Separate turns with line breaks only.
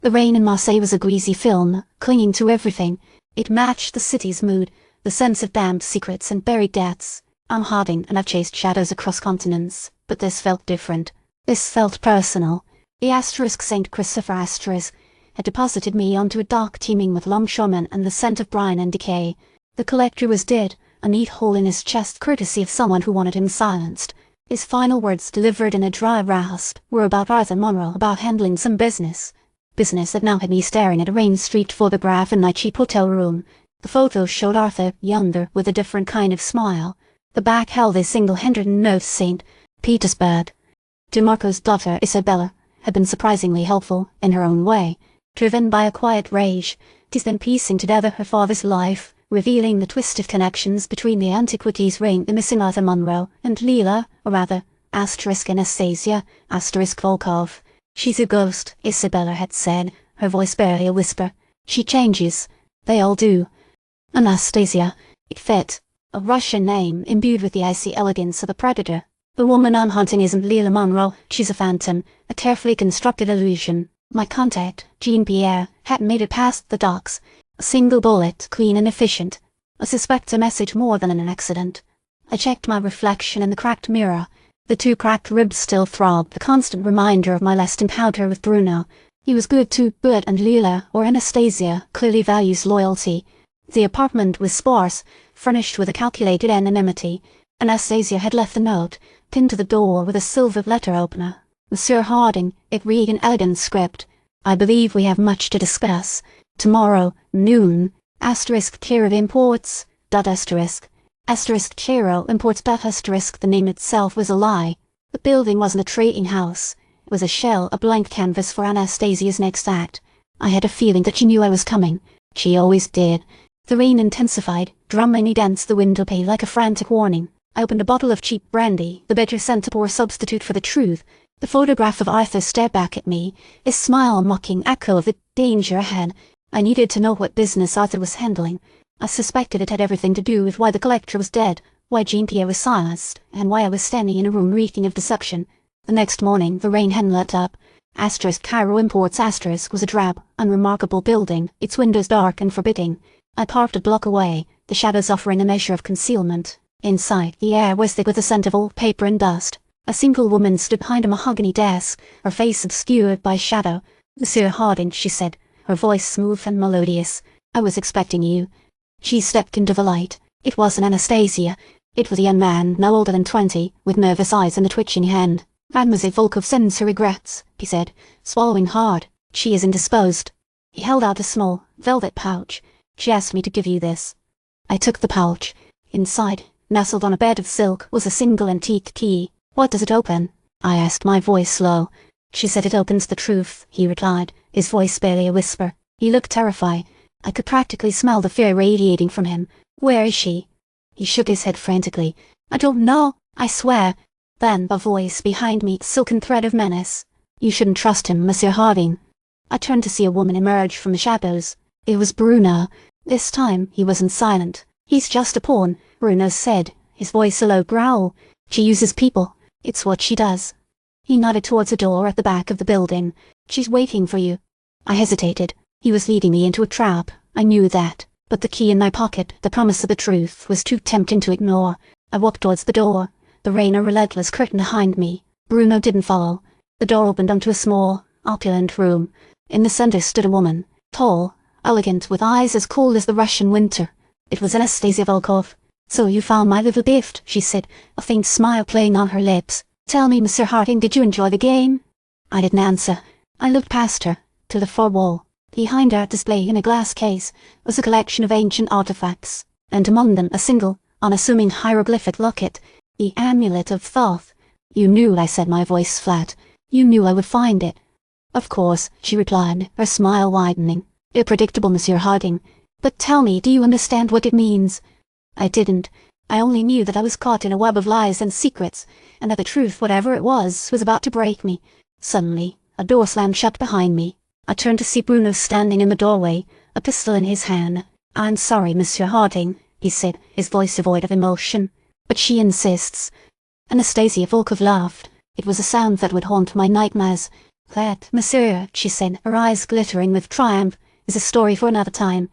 The rain in Marseille was a greasy film, clinging to everything. It matched the city's mood, the sense of damned secrets and buried deaths. I'm Harding and I've chased shadows across continents, but this felt different. This felt personal. The St. Christopher had deposited me onto a dock teeming with longshoremen and the scent of brine and decay. The collector was dead, a neat hole in his chest courtesy of someone who wanted him silenced. His final words, delivered in a dry rasp, were about Arthur Monroe, about handling some business. Business that now had me staring at a rain-streaked photograph in my cheap hotel room. The photo showed Arthur, younger, with a different kind of smile. The back held a single handwritten note, St. Petersburg. To Marco's daughter, Isabella, had been surprisingly helpful, in her own way. Driven by a quiet rage, 'tis then piecing together her father's life, revealing the twisted connections between the antiquities ring, the missing Arthur Monroe, and Leela, or rather, Anastasia Volkov. She's a ghost, Isabella had said, her voice barely a whisper. She changes. They all do. Anastasia. It fit. A Russian name imbued with the icy elegance of a predator. The woman I'm hunting isn't Leela Monroe, she's a phantom, a carefully constructed illusion. My contact, Jean-Pierre, hadn't made it past the docks. A single bullet, clean and efficient. I suspect a message more than an accident. I checked my reflection in the cracked mirror. The two cracked ribs still throbbed, the constant reminder of my last encounter with Bruno. He was good too, good, and Leela, or Anastasia, clearly values loyalty. The apartment was sparse, furnished with a calculated anonymity. Anastasia had left a note, pinned to the door with a silver letter opener. Monsieur Harding, it read in elegant script. I believe we have much to discuss. Tomorrow, noon. Cairo Imports. Cairo Imports. The name itself was a lie. The building wasn't a trading house. It was a shell, a blank canvas for Anastasia's next act. I had a feeling that she knew I was coming. She always did. The rain intensified, drumming against the windowpane like a frantic warning. I opened a bottle of cheap brandy, the better scent a poor substitute for the truth. The photograph of Arthur stared back at me, his smile a mocking echo of the danger ahead. I needed to know what business Arthur was handling. I suspected it had everything to do with why the collector was dead, why Jean-Pierre was silenced, and why I was standing in a room reeking of deception. The next morning, the rain hadn't let up. Cairo Imports was a drab, unremarkable building, its windows dark and forbidding. I parked a block away, the shadows offering a measure of concealment. Inside, the air was thick with the scent of old paper and dust. A single woman stood behind a mahogany desk, her face obscured by shadow. Monsieur Harding, she said, her voice smooth and melodious. I was expecting you. She stepped into the light. It wasn't Anastasia. It was a young man, no older than 20, with nervous eyes and a twitching hand. Mademoiselle Volkov sends her regrets, he said, swallowing hard. She is indisposed. He held out a small, velvet pouch. She asked me to give you this. I took the pouch. Inside, nestled on a bed of silk, was a single antique key. What does it open? I asked, my voice low. She said it opens the truth, he replied, his voice barely a whisper. He looked terrified. I could practically smell the fear radiating from him. Where is she? He shook his head frantically. I don't know, I swear. Then a voice behind me, silken thread of menace. You shouldn't trust him, Monsieur Harding. I turned to see a woman emerge from the shadows. It was Bruno. This time he wasn't silent. He's just a pawn, Bruno said, his voice a low growl. She uses people. It's what she does. He nodded towards a door at the back of the building. She's waiting for you. I hesitated. He was leading me into a trap. I knew that. But the key in my pocket, the promise of the truth, was too tempting to ignore. I walked towards the door. The rain a relentless curtain behind me. Bruno didn't follow. The door opened onto a small, opulent room. In the center stood a woman, tall, elegant, with eyes as cold as the Russian winter. It was Anastasia Volkov. So you found my little gift, she said, a faint smile playing on her lips. Tell me, Monsieur Harding, did you enjoy the game? I didn't answer. I looked past her, to the far wall. Behind her, displayed in a glass case, was a collection of ancient artifacts, and among them a single, unassuming hieroglyphic locket, the Amulet of Thoth. You knew, I said, my voice flat. You knew I would find it. Of course, she replied, her smile widening. Predictable, Monsieur Harding. But tell me, do you understand what it means? I didn't. I only knew that I was caught in a web of lies and secrets, and that the truth, whatever it was about to break me. Suddenly, a door slammed shut behind me. I turned to see Bruno standing in the doorway, a pistol in his hand. I'm sorry, Monsieur Harding, he said, his voice devoid of emotion. But she insists. Anastasia Volkov laughed. It was a sound that would haunt my nightmares. "That, monsieur," she said, her eyes glittering with triumph, "is a story for another time.